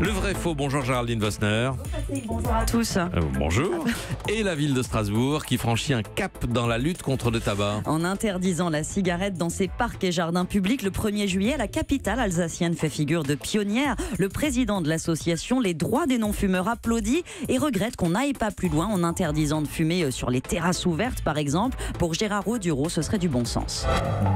Le vrai faux, bonjour Géraldine Vossner. Bonjour à tous. Bonjour. Et la ville de Strasbourg qui franchit un cap dans la lutte contre le tabac. En interdisant la cigarette dans ses parcs et jardins publics, le 1er juillet, la capitale alsacienne fait figure de pionnière. Le président de l'association Les Droits des non-fumeurs applaudit et regrette qu'on n'aille pas plus loin en interdisant de fumer sur les terrasses ouvertes, par exemple. Pour Gérard Audureau, ce serait du bon sens.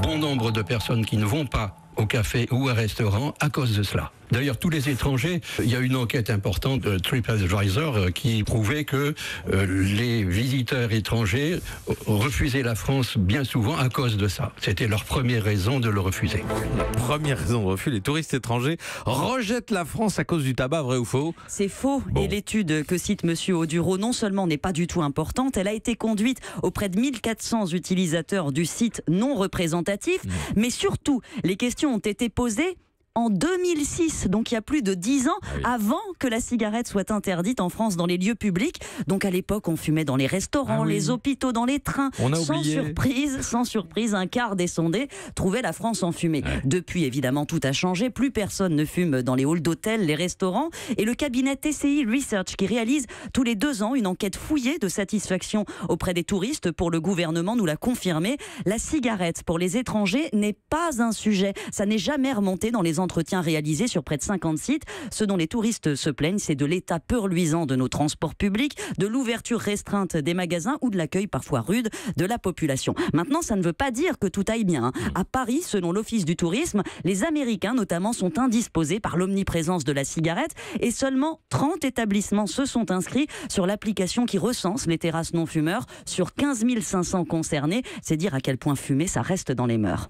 Bon nombre de personnes qui ne vont pas au café ou au restaurant à cause de cela. D'ailleurs, tous les étrangers, il y a une enquête importante de TripAdvisor qui prouvait que les visiteurs étrangers refusaient la France bien souvent à cause de ça. C'était leur première raison de le refuser. La première raison de refus, les touristes étrangers rejettent la France à cause du tabac, vrai ou faux? C'est faux. Bon. Et l'étude que cite Monsieur Audureau non seulement n'est pas du tout importante, elle a été conduite auprès de 1400 utilisateurs du site non représentatif, mais surtout, les questions ont été posées en 2006, donc il y a plus de 10 ans, avant que la cigarette soit interdite en France dans les lieux publics. Donc à l'époque, on fumait dans les restaurants, les hôpitaux, dans les trains. On a sans oublié. sans surprise, un quart des sondés trouvait la France en fumée. Depuis, évidemment, tout a changé. Plus personne ne fume dans les halls d'hôtels, les restaurants. Et le cabinet TCI Research, qui réalise tous les 2 ans une enquête fouillée de satisfaction auprès des touristes pour le gouvernement, nous l'a confirmé. La cigarette pour les étrangers n'est pas un sujet. Ça n'est jamais remonté dans les entretiens réalisés sur près de 50 sites. Ce dont les touristes se plaignent, c'est de l'état peu reluisant de nos transports publics, de l'ouverture restreinte des magasins ou de l'accueil parfois rude de la population. Maintenant, ça ne veut pas dire que tout aille bien. À Paris, selon l'Office du tourisme, les Américains notamment sont indisposés par l'omniprésence de la cigarette et seulement 30 établissements se sont inscrits sur l'application qui recense les terrasses non-fumeurs sur 15 500 concernés. C'est dire à quel point fumer, ça reste dans les mœurs.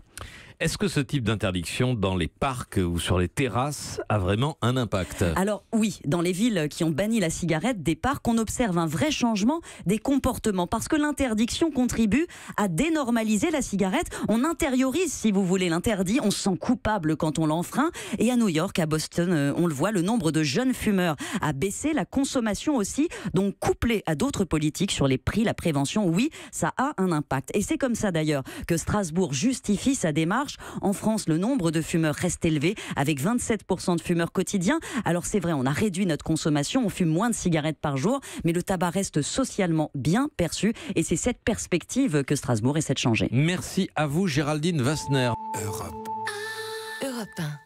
Est-ce que ce type d'interdiction dans les parcs ou sur les terrasses a vraiment un impact? Alors oui, dans les villes qui ont banni la cigarette des parcs, on observe un vrai changement des comportements parce que l'interdiction contribue à dénormaliser la cigarette. On intériorise, si vous voulez, l'interdit, on se sent coupable quand on l'enfreint. Et à New York, à Boston, on le voit, le nombre de jeunes fumeurs a baissé, la consommation aussi. Donc couplé à d'autres politiques sur les prix, la prévention, oui, ça a un impact. Et c'est comme ça d'ailleurs que Strasbourg justifie sa démarche. En France, le nombre de fumeurs reste élevé, avec 27% de fumeurs quotidiens. Alors c'est vrai, on a réduit notre consommation, on fume moins de cigarettes par jour, mais le tabac reste socialement bien perçu. Et c'est cette perspective que Strasbourg essaie de changer. Merci à vous Géraldine Vossner. Europe 1.